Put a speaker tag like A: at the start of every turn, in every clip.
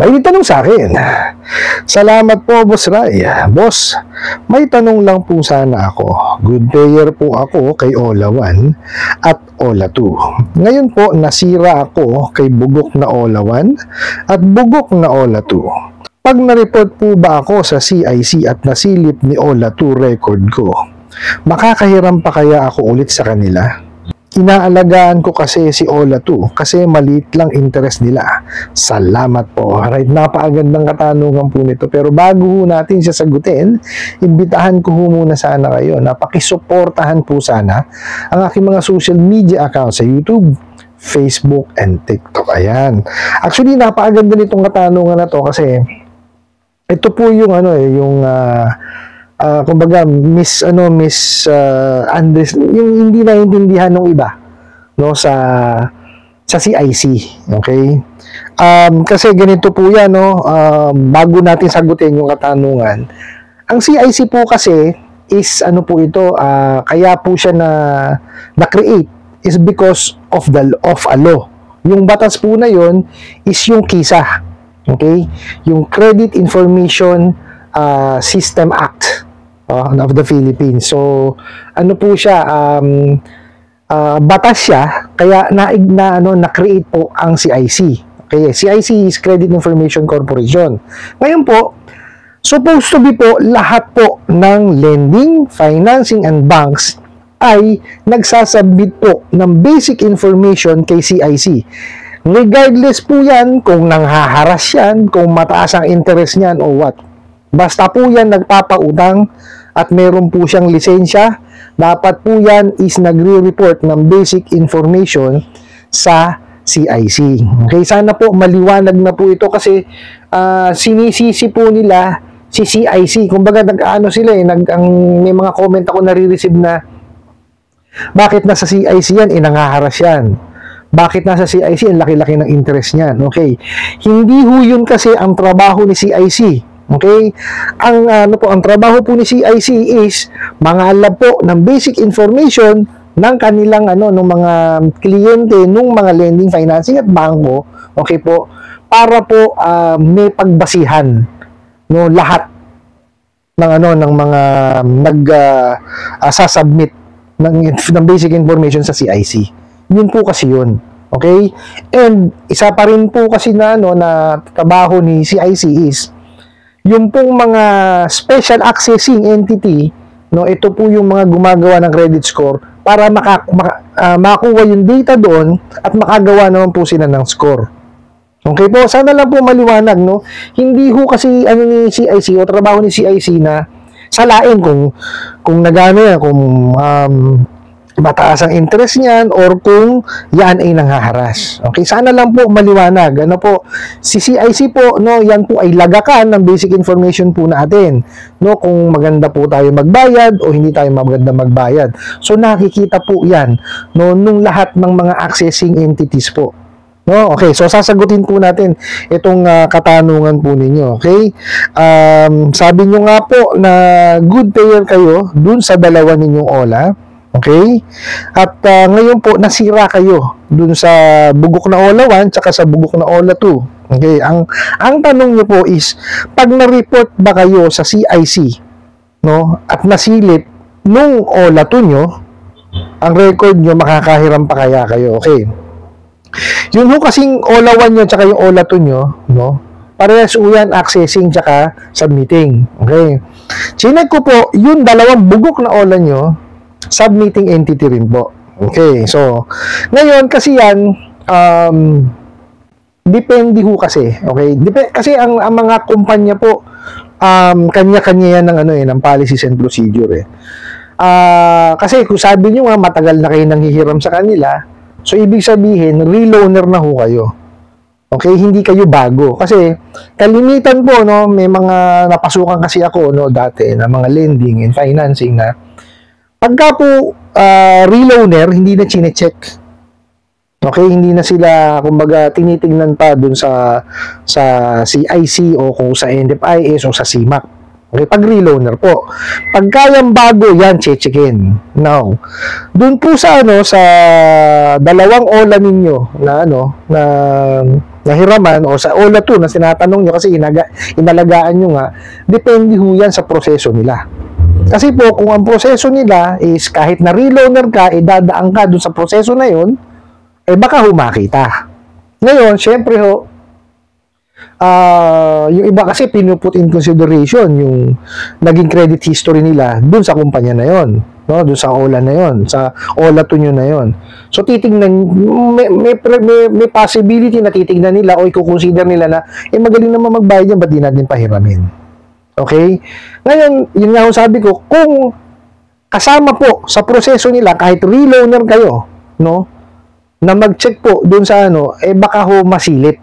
A: May tanong sa akin. Salamat po, Boss Ray. Boss, may tanong lang po sana ako. Good player po ako kay Ola 1 at Ola 2. Ngayon po, nasira ako kay bugok na Ola 1 at bugok na Ola 2. Pag na-report po ba ako sa CIC at nasilip ni Ola 2 record ko, makakahiram pa kaya ako ulit sa kanila? Inaalagaan ko kasi si Ola 2 kasi maliit lang interest nila. Salamat po. Alright, napakagandang katanungan po nito. Pero bago natin siya sagutin, imbitahan ko muna sana kayo na pakisuportahan po sana ang aking mga social media accounts sa YouTube, Facebook, and TikTok. Ayan. Actually, napakaganda nitong katanungan na to kasi ito po yung kumbaga yung hindi naiintindihan ng iba no sa CIC, okay? Kasi ganito po yan, no, bago natin sagutin yung katanungan. Ang CIC po kasi is ano po ito, kaya po siya na-create is because of a law. Yung batas po na yon is yung KISA, okay? Yung Credit Information System Act of the Philippines. So, ano po siya, batas siya, kaya na-create po ang CIC. Okay, CIC is Credit Information Corporation. Ngayon po, supposed to be po, lahat po ng lending, financing, and banks ay nagsasubmit po ng basic information kay CIC. Regardless po yan kung nanghaharas yan, kung mataas ang interest niyan o what. Basta po yan nagpapautang at meron po siyang lisensya, dapat po yan is nagre-report ng basic information sa CIC. Okay, sana po maliwanag na po ito kasi sinisisi po nila si CIC. Kumbaga sila may mga comment ako nare-receive na bakit nasa CIC yan, nangaharas yan. Bakit nasa CIC, ang laki-laki ng interest niyan. Okay, hindi ho yun kasi ang trabaho ni CIC. Okay? Ang trabaho po ni CIC is mangalap po ng basic information ng kanilang ng mga kliyente ng mga lending, financing at bangko, okay po, para po may pagbasihan no lahat ng mga sasubmit ng basic information sa CIC. Yun po kasi yun. Okay? And isa pa rin po kasi na trabaho ni CIC is yung pong mga special accessing entity, no, ito po yung mga gumagawa ng credit score para makuha yung data doon at makagawa naman po sila ng score. Okay po, sana lang po maliwanag, no? Hindi ho kasi ni CIC o trabaho ni CIC na salain kung nagano yan, kung mataas ang interest niyan or kung yan ay nanghaharas. Okay, sana lang po maliwanag. Si CIC po, no, yan po ay lagakan ng basic information po natin. No, kung maganda po tayo magbayad o hindi tayo maganda magbayad. So nakikita po yan nung lahat ng mga accessing entities po. No, okay, so sasagutin po natin itong katanungan po ninyo. Okay? Sabi nyo nga po na good payer kayo dun sa dalawa ninyong Ola. Okay? At ngayon po, nasira kayo dun sa bugok na Ola 1 tsaka sa bugok na Ola 2. Okay? Ang tanong nyo po is, pag na-report ba kayo sa CIC, no, at nasilip nung Ola 2 nyo, ang record nyo, makakahiram pa kaya kayo? Okay? Yun ho kasing Ola 1 nyo tsaka yung Ola 2 nyo, no, parehas yan accessing tsaka submitting. Okay? Chinek ko po, yung dalawang bugok na Ola nyo, submitting entity rin po. Okay, so ngayon kasi yan depende ho kasi. Okay, kasi ang mga kumpanya po kanya-kanya yan ng policies and procedure kasi kung sabi nyo nga matagal na kayo nanghihiram sa kanila, so ibig sabihin reloaner na ho kayo. Okay, hindi kayo bago kasi kalimitan po, no, may mga napasukan kasi ako, no, dati na mga lending and financing na pagka po reloaner, hindi na chine-check. Okay, hindi na sila kumbaga tinitingnan pa dun sa CIC o kung sa NFIS o sa CMAC. Okay, pag reloaner po. Pagka yung bago, yan che-checkin. Now, dun po sa sa dalawang Ola ninyo na nahiraman o sa OLA 2 na tinatanong nyo kasi inalagaan nyo nga, depende ho yan sa proseso nila. Kasi po, kung ang proseso nila is kahit na reloaner ka, dadaan ka dun sa proseso na yun, baka humakita. Ngayon, syempre ho, yung iba kasi pinuput in consideration yung naging credit history nila dun sa kumpanya na yon, no, dun sa OLA na yon, sa OLA 2 nyo na yon. So titingnan, may possibility na titingnan nila o i-consider nila na magaling naman magbayad yan, ba't di natin pahiramin? Okay? Ngayon, yun nga sabi ko, kung kasama po sa proseso nila kahit reloaner kayo, no, na mag-check po dun sa baka ho masilip.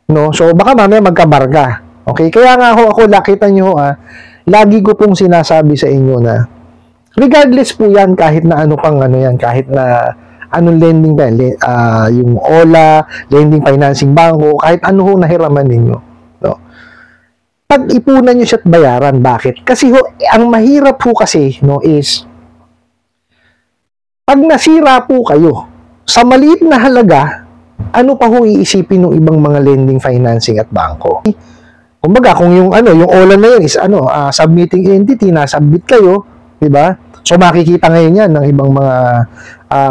A: No? So, baka mamaya magkabarga. Okay? Kaya nga ho, ako, nakita nyo, lagi ko pong sinasabi sa inyo na, regardless po yan, kahit na kahit na anong lending ba, yung OLA, lending financing bangko, kahit ano ho nahiraman ninyo. No? Pag-ipunan nyo siya at bayaran. Bakit? Kasi ho, ang mahirap po kasi, no, is, pag nasira po kayo, sa maliit na halaga, ano pa ho iisipin ng ibang mga lending financing at bangko? Kumbaga, kung yung OLA na yun is submitting entity, na-submit kayo, di ba? So, makikita ngayon yan ng ibang mga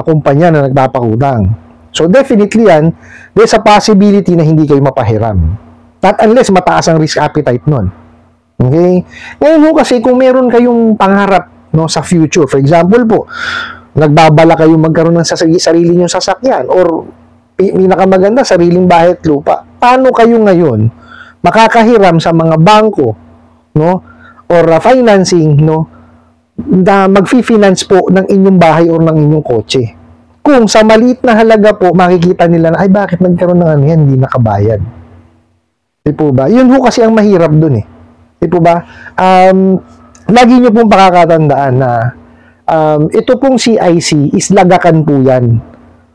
A: kumpanya na nagpapakutang. So, definitely yan, there's a possibility na hindi kayo mapahiram. Not unless mataas ang risk appetite nun. Okay? Ngayon ho kasi, kung meron kayong pangarap, no, sa future, for example po, nagbabala kayo magkaroon ng sarili nyong sasakyan or pinakamaganda, sariling bahay at lupa. Paano kayo ngayon makakahiram sa mga bangko, no, or financing, no, na magfi-finance po ng inyong bahay or ng inyong kotse? Kung sa maliit na halaga po, makikita nila na, bakit nagkaroon ng yan, hindi nakabayad. Di po ba? Yun ho kasi ang mahirap dun eh. Di po ba? Lagi nyo pong pakakatandaan na ito pong CIC is lagakan po yan,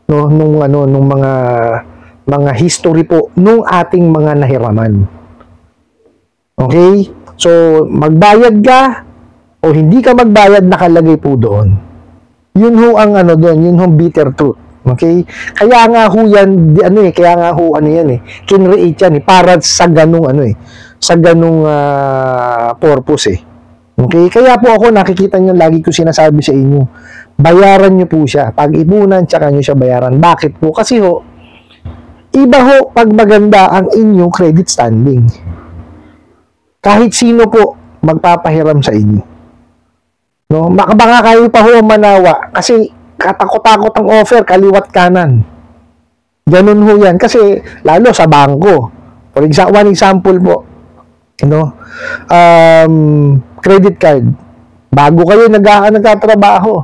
A: no, nung mga history po nung ating mga nahiraman. Okay? So, magbayad ka o hindi ka magbayad, nakalagay po doon. Yun ho ang doon, yun ho bitter truth. Okay? Kaya nga ho yan, kaya nga ho yan kinreate yan para sa ganung sa ganung purpose eh. Okay? Kaya po ako, nakikita nyo, lagi ko sinasabi sa inyo, bayaran nyo po siya. Pag-ipunan, tsaka nyo siya bayaran. Bakit po? Kasi ho, iba ho pag maganda ang inyong credit standing. Kahit sino po magpapahiram sa inyo. No? Baka kayo pa ho manawa kasi katakot-takot ang offer, kaliwat kanan. Ganun ho yan. Kasi lalo sa bangko. For example, one example po, credit card. Bago kayo nagtatrabaho,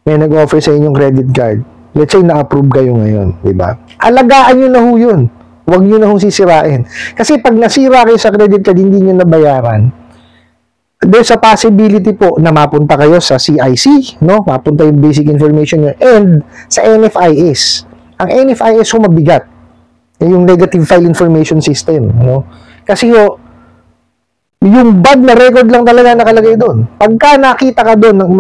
A: may nag-offer sa inyong credit card. Let's say na-approve kayo ngayon, di ba? Alagaan nyo na ho yun. Huwag nyo na ho sisirain. Kasi pag nasira kayo sa credit card, hindi nyo nabayaran, there's a possibility po na mapunta kayo sa CIC, no? Mapunta yung basic information nyo. And sa NFIS. Ang NFIS ho mabigat. Yung Negative File Information System, no? Kasi ho, yung bad na record lang talaga nakalagay doon. Pagka nakita ka doon ng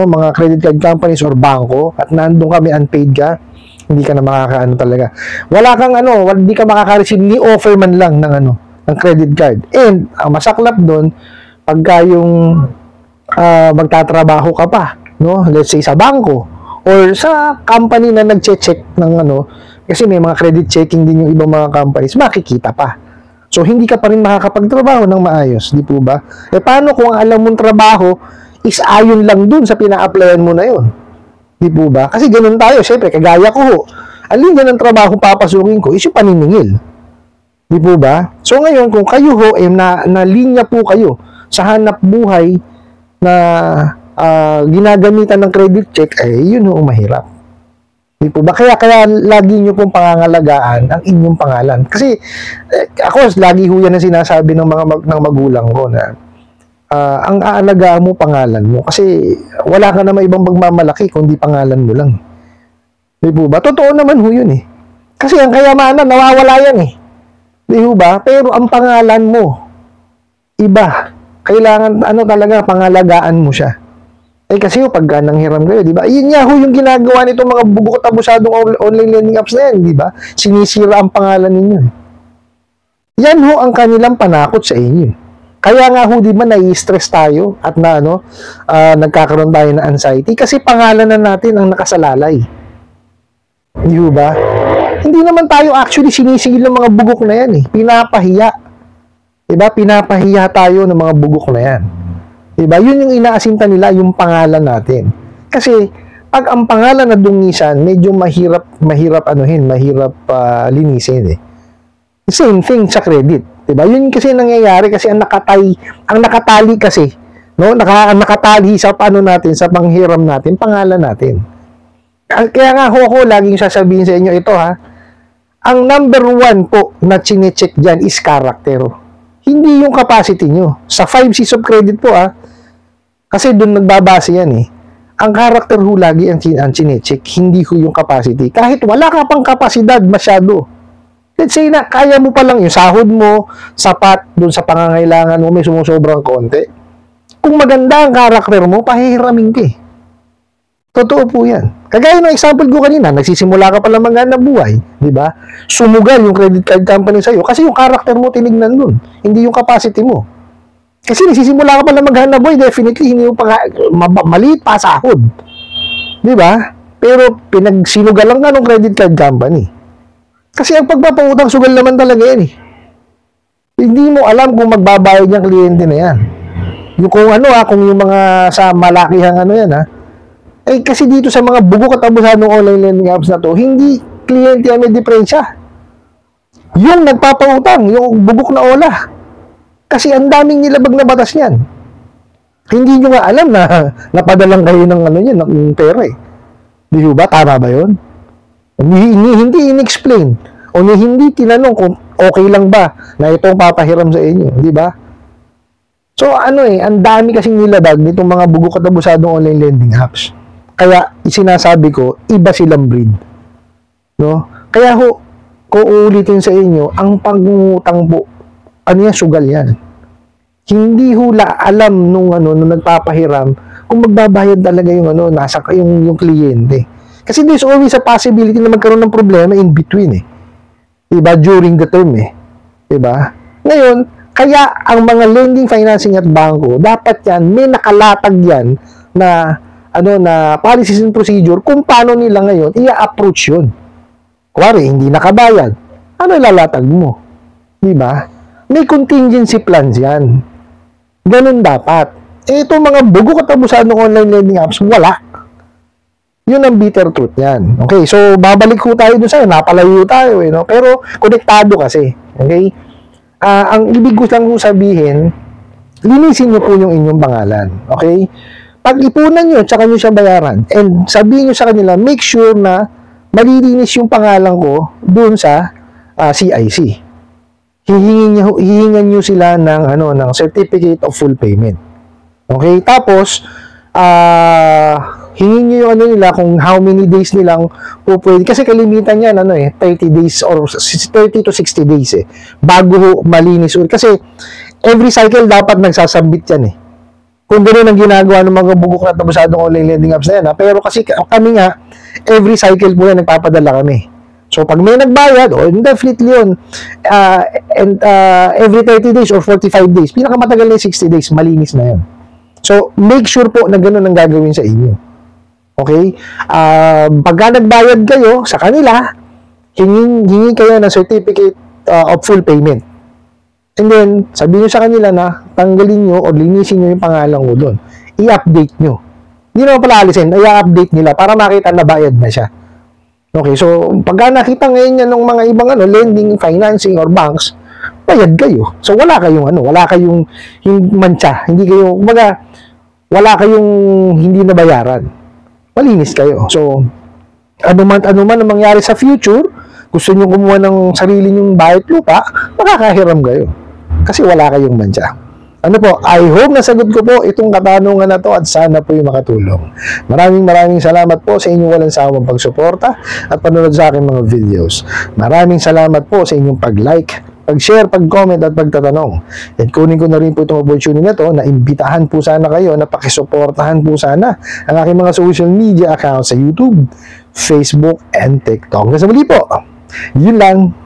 A: mga credit card companies or bangko at nandun ka, may unpaid ka, hindi ka na talaga. Wala kang hindi ka makaka-receive ni offer man lang ng ng credit card. And ang masaklap doon, pagka yung magtatrabaho ka pa, no? Let's say sa bangko or sa company na nagche-check ng kasi may mga credit checking din yung ibang mga companies, makikita pa. So, hindi ka pa rin makakapagtrabaho ng maayos, di po ba? Paano kung ang alam mong trabaho is ayon lang dun sa pina-applyan mo na yun? Di po ba? Kasi ganun tayo, syempre, kagaya ko ho. Alin dyan ang trabaho papasukin ko is yung paniningil. Di po ba? So, ngayon, kung kayo ho, na linya po kayo sa hanap buhay na ginagamitan ng credit check, yun ho, mahirap. Di po ba? Kaya lagi nyo pong pangangalagaan ang inyong pangalan. Kasi ako, lagi ho yan ang sinasabi ng ng magulang ko na ang aalagaan mo pangalan mo. Kasi wala ka naman ibang magmamalaki kundi pangalan mo lang. Di po ba? Totoo naman ho yun eh. Kasi ang kayamanan, nawawala yan eh. Di po ba? Pero ang pangalan mo, iba. Kailangan, talaga, pangalagaan mo siya. Eh kasi pagka nanghiram kayo, di ba? Yun nga ho yung ginagawa nitong mga bubukot abusadong online lending apps na yan, di ba? Sinisira ang pangalan ninyo. Yan ho ang kanilang panakot sa inyo. Kaya nga ho, di ba, nai-stress tayo at na, nagkakaroon tayo ng anxiety kasi pangalan na natin ang nakasalalay. Di ba? Hindi naman tayo actually sinisigil ng mga bugok na yan eh. Pinapahiya. Di ba? Pinapahiya tayo ng mga bugok na yan. Diba? Yun yung inaasinta nila, yung pangalan natin. Kasi, pag ang pangalan na dungisan, medyo mahirap linisin eh. Same thing sa credit. Diba? Yun kasi nangyayari kasi ang nakatali kasi, no? Ang nakatali sa paano natin, sa panghiram natin, pangalan natin. Kaya nga ako laging sasabihin sa inyo ito ha, ang number 1 po na chinecheck dyan is character. Hindi yung capacity nyo. Sa 5 C's of credit po kasi doon nagbabase yan eh. Ang character ho lagi ang chinecheck, hindi ho yung capacity. Kahit wala ka pang kapasidad masyado. Let's say na kaya mo pa lang yung sahod mo, sapat doon sa pangangailangan mo, may sumusobrang konti. Kung maganda ang character mo, pahihiramin ka eh. Totoo po yan. Kagaya ng example ko kanina, nagsisimula ka pala maghanap buhay, di ba? Sumugal yung credit card company sa'yo kasi yung character mo tinignan dun, hindi yung capacity mo. Kasi nagsisimula ka pala maghanap buhay, definitely hindi mo pa maliit pa sahod. Di ba? Pero pinagsinugalan ka ng credit card company. Kasi ang pagpapautang sugal naman talaga yan eh. Hindi mo alam kung magbabayad yung kliyente na yan. Yung kung kung yung mga sa malakihang yan eh kasi dito sa mga bugok at abusadong online lending apps na to, hindi kliyente ang may diferensya. Yung nagpapautang, yung bugok na ola. Kasi ang daming nilabag na batas niyan. Hindi nyo nga alam na napadalang kayo ng ng pera eh. Di ba? Tama ba yun? Hindi in-explain o hindi tinanong kung okay lang ba na itong papahiram sa inyo. Di ba? So ang dami kasing nilabag nitong mga bugok at abusadong online lending apps. Kaya sinasabi ko, iba silang breed. No? Kaya kung uulitin sa inyo, ang pangungutang po, sugal yan. Hindi alam nung nagpapahiram kung magbabayad talaga yung nasa yung kliyente. Kasi there's always a possibility na magkaroon ng problema in between eh. Diba? During the term eh. Diba? Ngayon, kaya ang mga lending, financing at bangko, dapat yan, may nakalatag yan na policies and procedure kung paano nila ngayon i-approach yun. Kuwari, hindi nakabayad. Ano ilalatag mo? Diba? May contingency plans yan. Ganun dapat. Itong mga bugok at abusadong online lending apps, wala. Yun ang bitter truth yan. Okay, so babalik ko tayo dun sa'yo. Napalayo tayo pero konektado kasi. Okay? Ang ibig ko lang sabihin, linisin nyo po yung inyong pangalan. Okay? Pag-ipunan nyo, tsaka nyo siya bayaran. And sabihin nyo sa kanila, make sure na malilinis yung pangalan ko dun sa CIC. Hihingan nyo sila ng certificate of full payment. Okay? Tapos, hingin nyo yung nila kung how many days nilang po pwede. Kasi kalimitan yan, 30 days or 30 to 60 days bago malinis ulit. Kasi, every cycle dapat nagsasubmit yan Kung gano'n ang ginagawa ng mga bugok na abusadong online lending apps na yan. Pero kasi kami nga, every cycle po yan, nagpapadala kami. So, pag may nagbayad, definitely yun. Every 30 days or 45 days, pinakamatagal na 60 days, malinis na yan. So, make sure po na gano'n ang gagawin sa inyo. Okay? Pagka nagbayad kayo sa kanila, hingin kayo ng certificate of full payment. And then, sabihin nyo sa kanila na tanggalin nyo o linisin nyo yung pangalan ko doon. I-update nyo. Hindi naman pala alisin, i-update nila para makita na bayad na siya. Okay, so pagka nakita ngayon yan ng mga ibang lending, financing, or banks, bayad kayo. So wala kayong yung mancha. Hindi kayo, wala kayong hindi nabayaran. Malinis kayo. So, ano man ang mangyari sa future, gusto nyo kumuha ng sarili nyong bayad lupa, makakahiram kayo. Kasi wala kayong mancha. I hope nasagot ko po itong katanungan na to at sana po yung makatulong. Maraming salamat po sa inyong walang sawang pagsuporta at panonood sa aking mga videos. Maraming salamat po sa inyong pag-like, pag-share, pag-comment at pagtatanong. At kunin ko na rin po itong opportunity na to na imbitahan po sana kayo na pakisuportahan po sana ang aking mga social media accounts sa YouTube, Facebook, and TikTok. Hanggang sa muli po, yun lang.